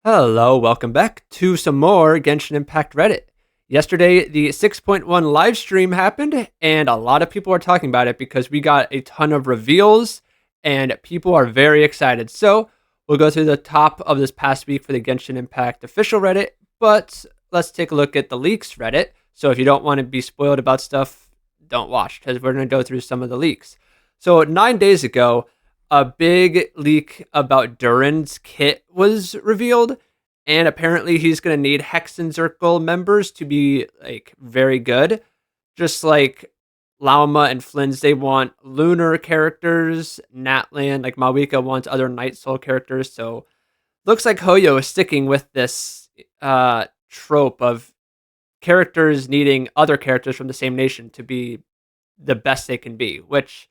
Hello, welcome back to some more Genshin Impact Reddit. Yesterday, the 6.1 live stream happened, and a lot of people are talking about it because we got a ton of reveals, and people are very excited. So, we'll go through the top of this past week for the Genshin Impact official Reddit, but let's take a look at the leaks Reddit. So, if you don't want to be spoiled about stuff, don't watch, because we're going to go through some of the leaks. So, 9 days ago, a big leak about Durin's kit was revealed, and apparently he's going to need Hexen Circle members to be like very good. Just like Lauma and Flynn's, they want lunar characters. Natlan, like Mawika, wants other Night Soul characters. So looks like Hoyo is sticking with this trope of characters needing other characters from the same nation to be the best they can be, which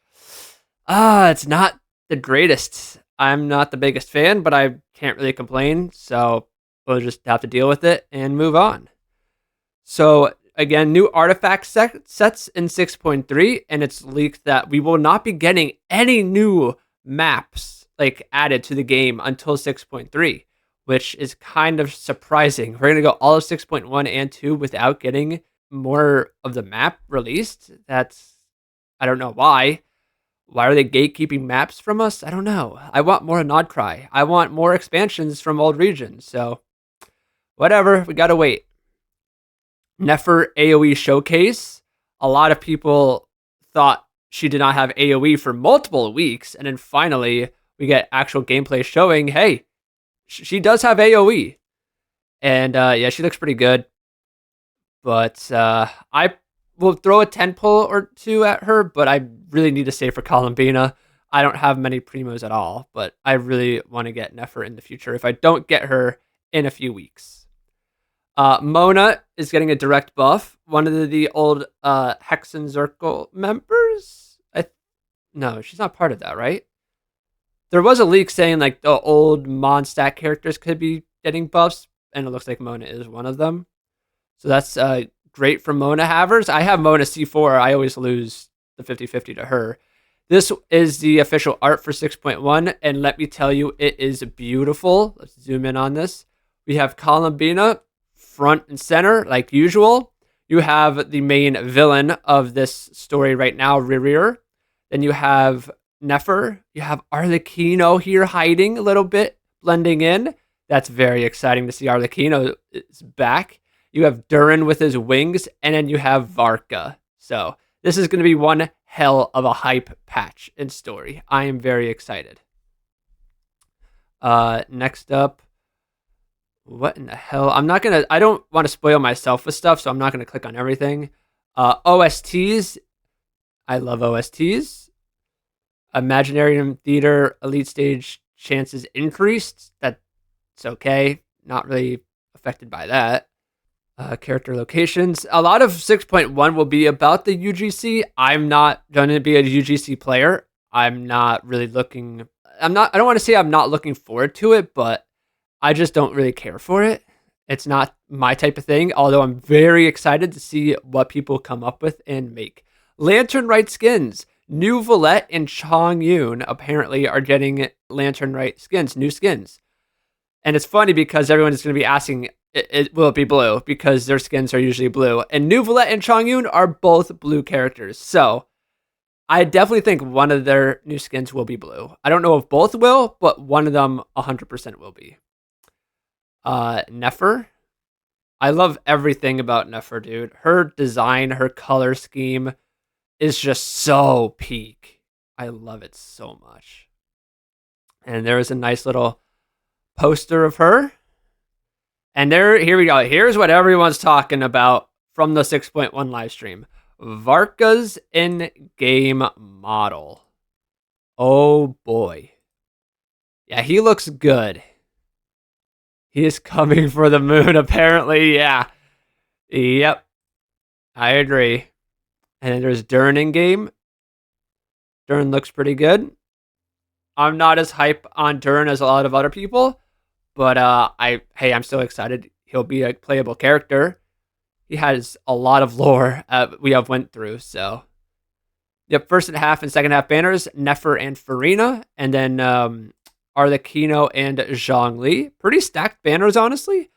it's not the greatest. I'm not the biggest fan, but I can't really complain. So we'll just have to deal with it and move on. So again, new artifact sets in 6.3, and it's leaked that we will not be getting any new maps like added to the game until 6.3, which is kind of surprising. We're gonna go all of 6.1 and 2 without getting more of the map released. I don't know why. Why are they gatekeeping maps from us? I don't know. I want more Nodcry. I want more expansions from old regions. So, whatever. We gotta wait. Nefer AoE Showcase. A lot of people thought she did not have AoE for multiple weeks, and then finally we get actual gameplay showing, hey, she does have AoE. And yeah, she looks pretty good. But I will throw a 10 pull or two at her, but I really need to save for Columbina. I don't have many primos at all, but I really want to get Nefer in the future if I don't get her in a few weeks. Mona is getting a direct buff. One of the old Hexen Circle members? No, she's not part of that, right? There was a leak saying like the old Mondstack characters could be getting buffs, and it looks like Mona is one of them. So that's great for Mona havers. I have Mona C4. I always lose the 50-50 to her. This is the official art for 6.1, and let me tell you, it is beautiful. Let's zoom in on this. We have Columbina front and center, like usual. You have the main villain of this story right now, Ririr. Then you have Nefer. You have Arlecchino here hiding a little bit, blending in. That's very exciting to see Arlecchino is back. You have Durin with his wings, and then you have Varka. So this is going to be one hell of a hype patch in story. I am very excited. Next up, what in the hell? I don't want to spoil myself with stuff, so I'm not going to click on everything. OSTs. I love OSTs. Imaginarium Theater Elite Stage chances increased. That's okay. Not really affected by that. Character locations. A lot of 6.1 will be about the UGC. I'm not going to be a UGC player. I'm not really looking. I don't want to say I'm not looking forward to it, but I just don't really care for it. It's not my type of thing, although I'm very excited to see what people come up with and make. Lantern Right skins. New Valette and Chong Yun apparently are getting Lantern Right skins, new skins. And it's funny because everyone is going to be asking, will it be blue? Because their skins are usually blue. And New Valette and Chong Yun are both blue characters. So I definitely think one of their new skins will be blue. I don't know if both will, but one of them 100% will be. Nefer. I love everything about Nefer, dude. Her design, her color scheme is just so peak. I love it so much. And there is a nice little poster of her. And here we go. Here's what everyone's talking about from the 6.1 live stream. Varka's in-game model. Oh boy. Yeah, he looks good. He is coming for the moon, apparently. Yeah. Yep. I agree. And then there's Durin in game. Durin looks pretty good. I'm not as hype on Durin as a lot of other people, but I'm still excited. He'll be a playable character. He has a lot of lore we have went through. So, yep. First half and second half banners: Nefer and Farina, and then Arlecchino, and Zhongli. Pretty stacked banners, honestly.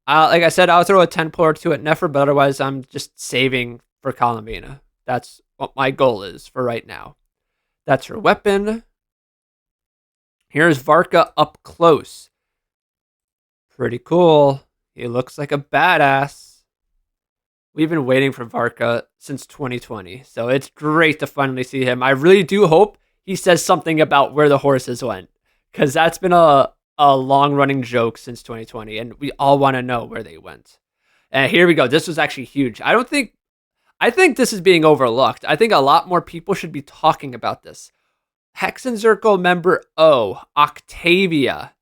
Like I said, I'll throw a 10 pull or two at Nefer, but otherwise I'm just saving for Columbina. That's what my goal is for right now. That's her weapon. Here's Varka up close. Pretty cool. He looks like a badass. We've been waiting for Varka since 2020, so it's great to finally see him. I really do hope he says something about where the horses went, because that's been a long-running joke since 2020, and we all want to know where they went. And here we go. This was actually huge. I think this is being overlooked. I think a lot more people should be talking about this. Hexen Circle member O, Octavia,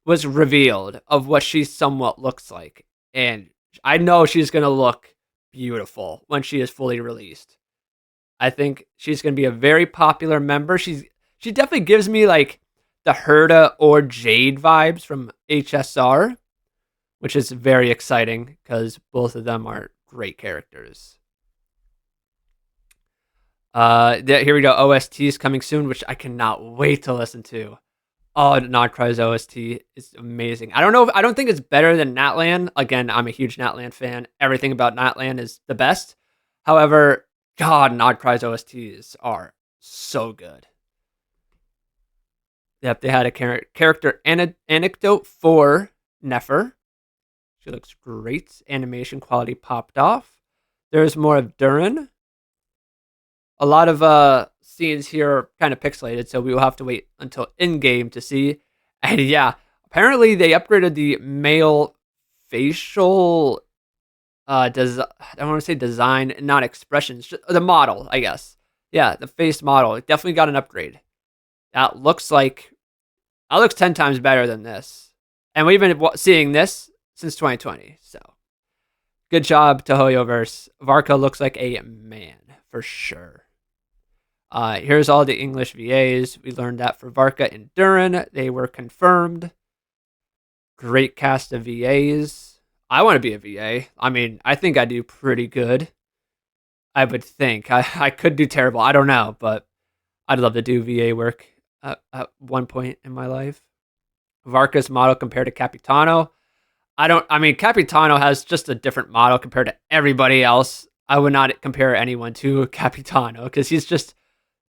was revealed of what she somewhat looks like. And I know she's going to look beautiful when she is fully released. I think she's going to be a very popular member. She definitely gives me like the Herda or Jade vibes from HSR, which is very exciting because both of them are great characters. Here we go. OST is coming soon, which I cannot wait to listen to. Oh, Nodcry's OST is amazing. I don't think it's better than Natlan. Again, I'm a huge Natlan fan. Everything about Natlan is the best. However, God, Nodcry's OSTs are so good. Yep, they had a character anecdote for Nefer. She looks great. Animation quality popped off. There's more of Durin. A lot of scenes here are kind of pixelated, so we will have to wait until in-game to see. And yeah, apparently they upgraded the male facial I don't want to say design, not expressions, just the model, I guess. Yeah, the face model. It definitely got an upgrade. That looks 10 times better than this. And we've been seeing this since 2020, so good job, Tohoyoverse. Varka looks like a man, for sure. Here's all the English VAs. We learned that for Varka and Durin. They were confirmed. Great cast of VAs. I want to be a VA. I mean, I think I do pretty good. I would think. I could do terrible. I don't know, but I'd love to do VA work at one point in my life. Varka's model compared to Capitano. Capitano has just a different model compared to everybody else. I would not compare anyone to Capitano because he's just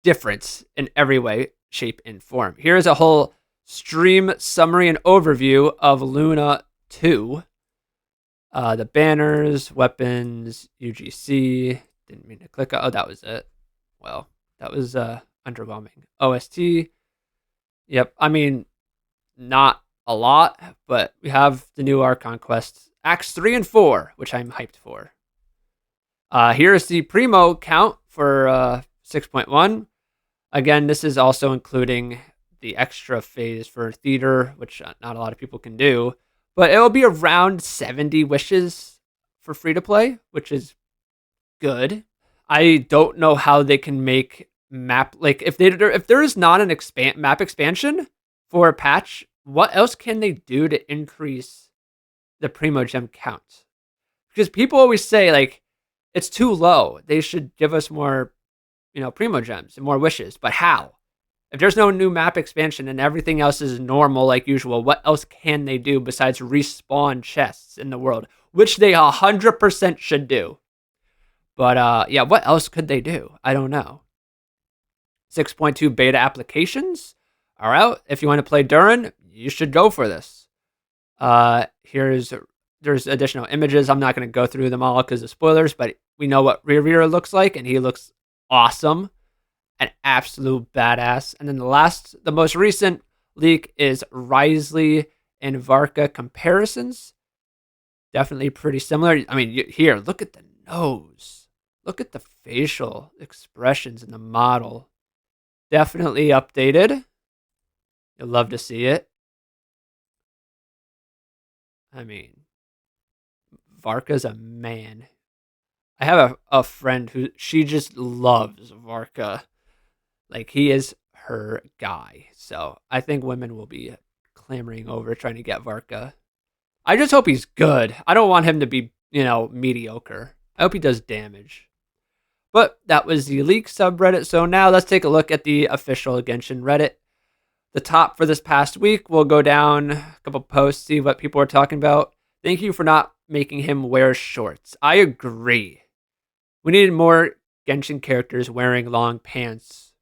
different in every way, shape, and form. Here's a whole stream summary and overview of Luna 2. The banners, weapons, UGC. Didn't mean to click. Oh, that was it. Well, that was underwhelming. OST. Yep. I mean, not a lot, but we have the new Archon quests, Acts 3 and 4, which I'm hyped for. Here's the Primo count for 6.1. Again, this is also including the extra phase for theater, which not a lot of people can do. But it will be around 70 wishes for free-to-play, which is good. I don't know how they can make map... Like, if there is not an map expansion for a patch, what else can they do to increase the Primo Gem count? Because people always say, like, it's too low. They should give us more, Primo Gems and more wishes. But how? If there's no new map expansion and everything else is normal like usual, what else can they do besides respawn chests in the world? Which they 100% should do. But yeah, what else could they do? I don't know. 6.2 beta applications are out. If you want to play Durin, you should go for this. There's additional images. I'm not going to go through them all because of spoilers, but we know what Riri looks like, and he looks awesome. An absolute badass. And then the most recent leak is Risley and Varka comparisons. Definitely pretty similar. I mean, here, look at the nose. Look at the facial expressions in the model. Definitely updated. You'll love to see it. I mean, Varka's a man. I have a friend who she just loves Varka. Like, he is her guy. So I think women will be clamoring over trying to get Varka. I just hope he's good. I don't want him to be, mediocre. I hope he does damage. But that was the leak subreddit. So now let's take a look at the official Genshin Reddit. The top for this past week, we'll go down a couple posts, see what people are talking about. Thank you for not making him wear shorts. I agree. We needed more Genshin characters wearing long pants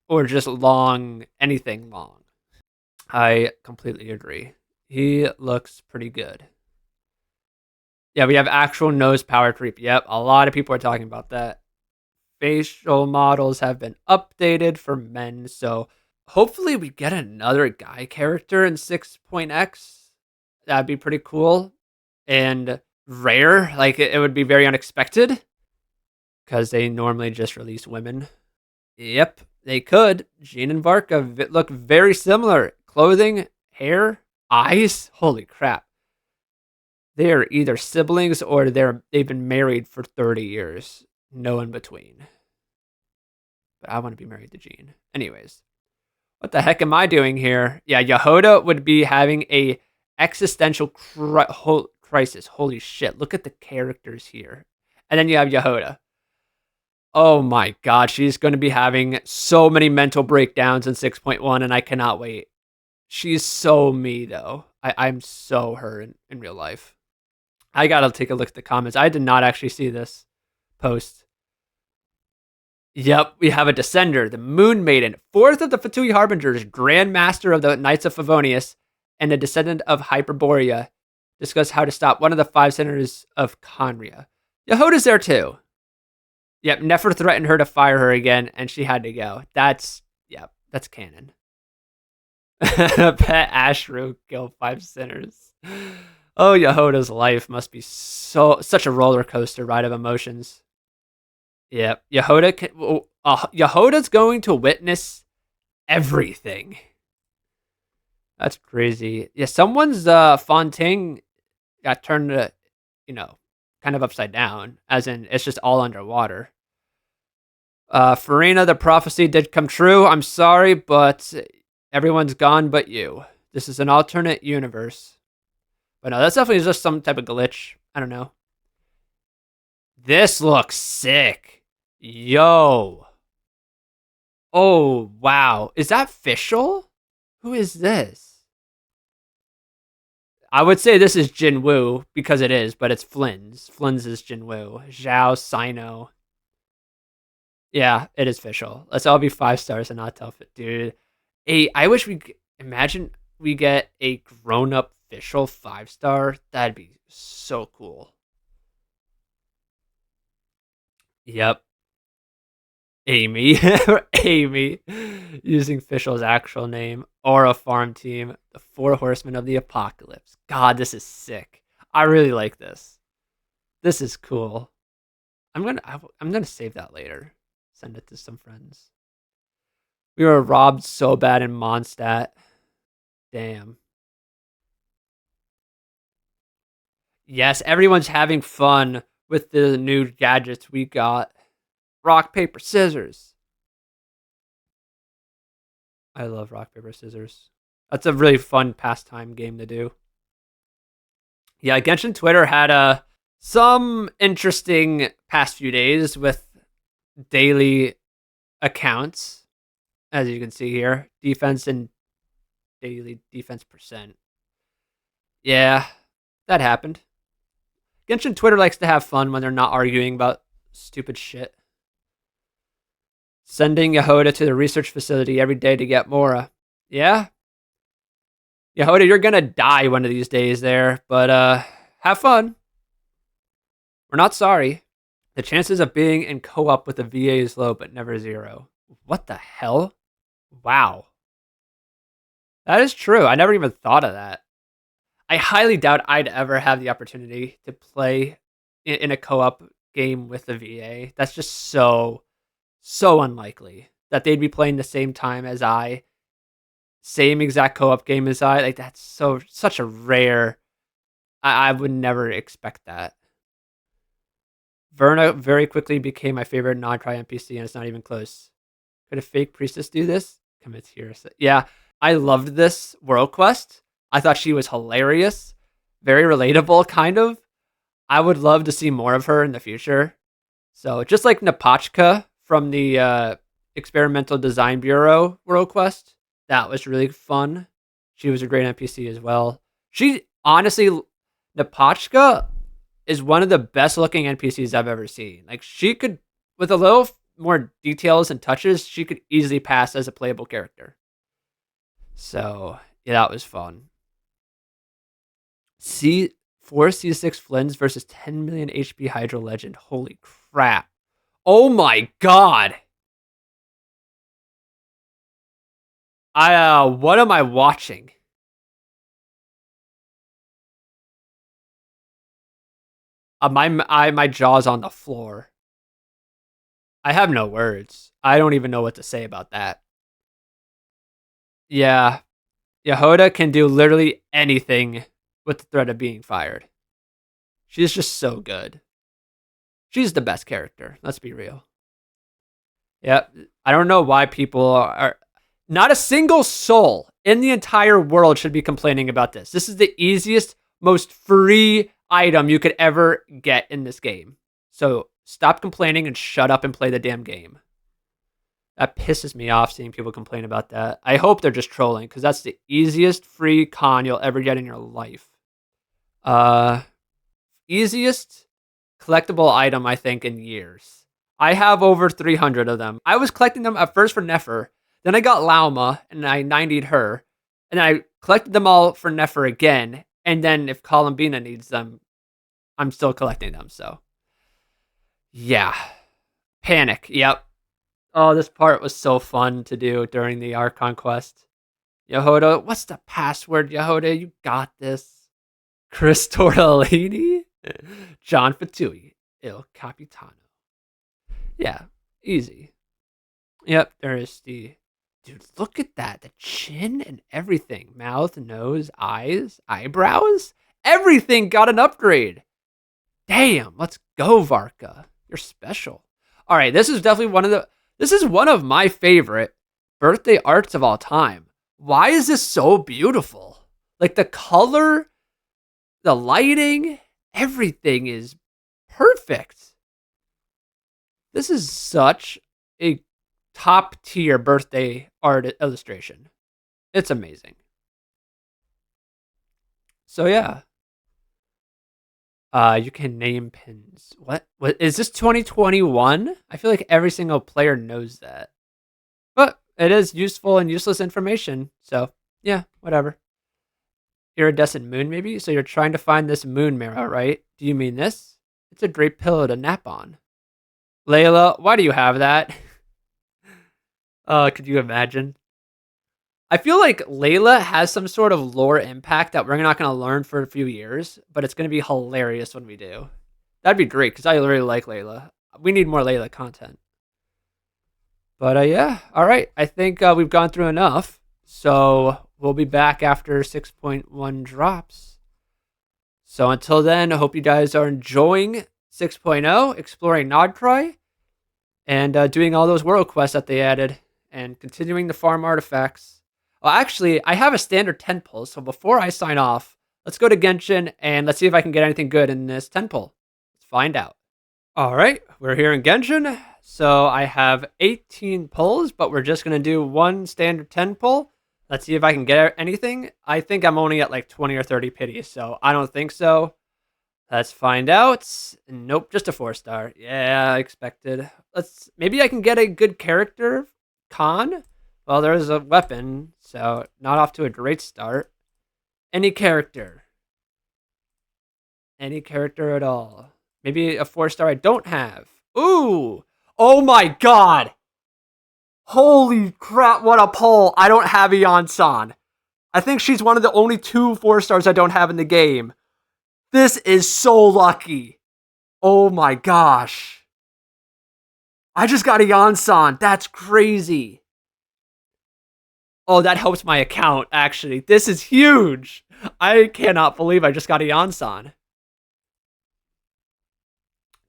or just long, anything long. I completely agree. He looks pretty good. Yeah, we have actual nose power creep. Yep, a lot of people are talking about that. Facial models have been updated for men, so hopefully we get another guy character in 6.x. That'd be pretty cool and rare. Like it would be very unexpected because they normally just release women. Yep, they could. Jean and Varka look very similar. Clothing, hair, eyes. Holy crap. They're either siblings or they've been married for 30 years. No in between. But I want to be married to Jean. Anyways, what the heck am I doing here? Yeah, Yehoda would be having a existential crisis. Holy shit, look at the characters here. And then you have Yehoda. Oh my god, she's going to be having so many mental breakdowns in 6.1, and I cannot wait. She's so me, though. I'm so her in real life. I gotta take a look at the comments. I did not actually see this post. Yep, we have a Descender, the Moon Maiden, fourth of the Fatui Harbingers, Grand Master of the Knights of Favonius, and a descendant of Hyperborea. Discuss how to stop one of the 5 centers of Conria. Yehoda's there too. Yep, Nefer threatened her to fire her again, and she had to go. That's canon. Pet Ashru kill 5 sinners. Oh, Yehoda's life must be such a roller coaster ride of emotions. Yep, Yehoda's going to witness everything. That's crazy. Yeah, someone's Fontaine got turned to, kind of upside down, as in it's just all underwater. Farina, the prophecy did come true. I'm sorry, but everyone's gone but you. This is an alternate universe. But no, that's definitely just some type of glitch. I don't know. This looks sick. Yo. Oh, wow. Is that Fischl? Who is this? I would say this is Jinwoo because it is, but it's Flynn's. Flynn's is Jinwoo. Zhao, Sino. Yeah, it is Fischl. Let's all be 5 stars and not tough it, dude. I wish imagine we get a grown-up Fischl 5-star. That'd be so cool. Yep. Amy. Amy. Using Fischl's actual name. Aura Farm Team. The 4 Horsemen of the Apocalypse. God, this is sick. I really like this. This is cool. I'm gonna save that later. Send it to some friends. We were robbed so bad in Mondstadt. Damn. Yes, everyone's having fun with the new gadgets we got. Rock, paper, scissors. I love rock, paper, scissors. That's a really fun pastime game to do. Yeah, Genshin Twitter had some interesting past few days with daily accounts, as you can see here. Defense and daily defense percent. Yeah, that happened. Genshin Twitter likes to have fun when they're not arguing about stupid shit. Sending Yehoda to the research facility every day to get Mora. Yeah? Yehoda, you're gonna die one of these days there, but have fun. We're not sorry. The chances of being in co-op with a VA is low, but never zero. What the hell? Wow. That is true. I never even thought of that. I highly doubt I'd ever have the opportunity to play in a co-op game with the VA. That's just so unlikely that they'd be playing the same time as I, same exact co-op game as I. Like that's such a rare. I would never expect that. Verna very quickly became my favorite non-try NPC, and it's not even close. Could a fake priestess do this? Commits here. Yeah, I loved this world quest. I thought she was hilarious, very relatable, kind of. I would love to see more of her in the future. So just like Napachka from the Experimental Design Bureau world quest, That was really fun. She was a great NPC as well. She honestly, Napochka is one of the best looking NPCs I've ever seen. Like she could, with a little more details and touches, she could easily pass as a playable character. So yeah, that was fun. C6 Flins versus 10 million HP Hydro Legend. Holy crap. Oh my god. What am I watching? My jaw's on the floor. I have no words. I don't even know what to say about that. Yeah, Yehoda can do literally anything with the threat of being fired. She's just so good. She's the best character. Let's be real. Yep. I don't know why people are. Not a single soul in the entire world should be complaining about this. This is the easiest, most free item you could ever get in this game. So stop complaining and shut up and play the damn game. That pisses me off seeing people complain about that. I hope they're just trolling because that's the easiest free con you'll ever get in your life. Easiest collectible item, I think, in years. I have over 300 of them. I was collecting them at first for Nefer. Then I got Lauma, and I 90'd her. And I collected them all for Nefer again. And then if Columbina needs them, I'm still collecting them, so. Yeah. Panic, yep. Oh, this part was so fun to do during the Archon quest. Yehoda, what's the password, Yehoda? You got this. Chris Tortellini? John Fatui. Il Capitano. Yeah, easy. Yep, there is the... Dude, look at that. The chin and everything. Mouth, nose, eyes, eyebrows. Everything got an upgrade. Damn, let's go, Varka. You're special. All right, this is definitely one of my favorite birthday arts of all time. Why is this so beautiful? Like the color, the lighting, everything is perfect. This is such a top tier birthday art illustration. It's amazing. So yeah. You can name pins. What is this 2021? I feel like every single player knows that. But it is useful and useless information. So yeah, whatever. Iridescent moon, maybe? So you're trying to find this moon mirror, right? Do you mean this? It's a great pillow to nap on. Layla, why do you have that? Could you imagine? I feel like Layla has some sort of lore impact that we're not going to learn for a few years, but it's going to be hilarious when we do. That'd be great, because I really like Layla. We need more Layla content. But yeah, all right. I think we've gone through enough. So we'll be back after 6.1 drops. So until then, I hope you guys are enjoying 6.0, exploring Nodcry, and doing all those world quests that they added, and continuing to farm artifacts. Well, actually, I have a standard 10 pull, so before I sign off, let's go to Genshin, and let's see if I can get anything good in this 10 pull. Let's find out. All right, we're here in Genshin. So I have 18 pulls, but we're just going to do one standard 10 pull. Let's see if I can get anything. I think I'm only at like 20 or 30 pities, so I don't think so. Let's find out. Nope, just a 4-star. Yeah, I expected. Maybe I can get a good character con. Well, there's a weapon, so not off to a great start. Any character. Any character at all. Maybe a 4-star I don't have. Ooh! Oh my god! Holy crap, what a pull! I don't have Eon-san. I think she's one of the only 2 4-stars I don't have in the game. This is so lucky. Oh my gosh. I just got Eon-san. That's crazy. Oh, that helps my account, actually. This is huge. I cannot believe I just got Eon-san.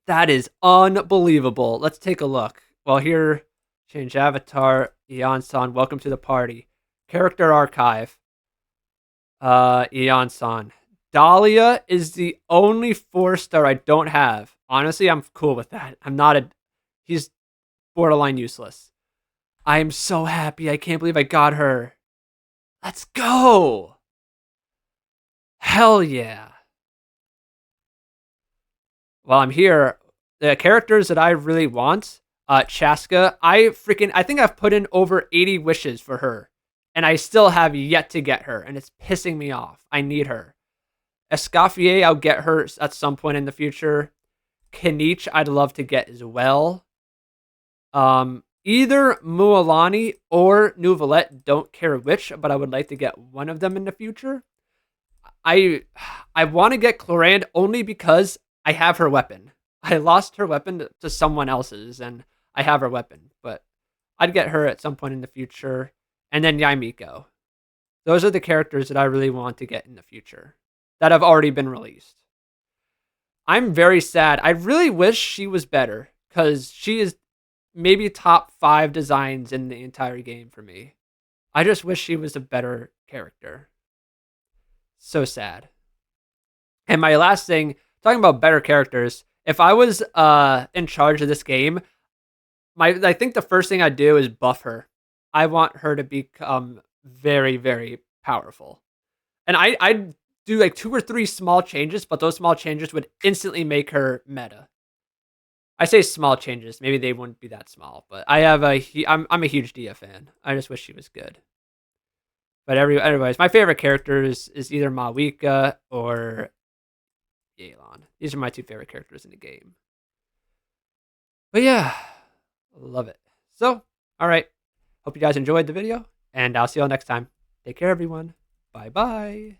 That is unbelievable. Let's take a look. Well, here, change avatar. Eon-san, welcome to the party. Character archive. Eon-san. Dahlia is the only 4-star I don't have. Honestly, I'm cool with that. He's borderline useless. I am so happy. I can't believe I got her. Let's go. Hell yeah. While I'm here, the characters that I really want, Chaska, I think I've put in over 80 wishes for her, and I still have yet to get her, and it's pissing me off. I need her. Escoffier, I'll get her at some point in the future. Kinich, I'd love to get as well. Either Mualani or Nuvolette, don't care which, but I would like to get one of them in the future. I I want to get Clorand only because I have her weapon. I lost her weapon to someone else's, and I have her weapon. But I'd get her at some point in the future, and then Yaimiko. Those are the characters that I really want to get in the future that have already been released. I'm very sad. I really wish she was better because she is maybe top 5 designs in the entire game for me. I just wish she was a better character. So sad. And my last thing, talking about better characters, if I was in charge of this game, I think the first thing I'd do is buff her. I want her to become very, very powerful. And I'd do like 2 or 3 small changes, but those small changes would instantly make her meta. I say small changes, maybe they wouldn't be that small, but I'm a huge Dia fan. I just wish she was good. But anyways, my favorite characters is either Mawika or Yelan. These are my 2 favorite characters in the game. But yeah, love it. So, all right. Hope you guys enjoyed the video, and I'll see you all next time. Take care, everyone. Bye-bye.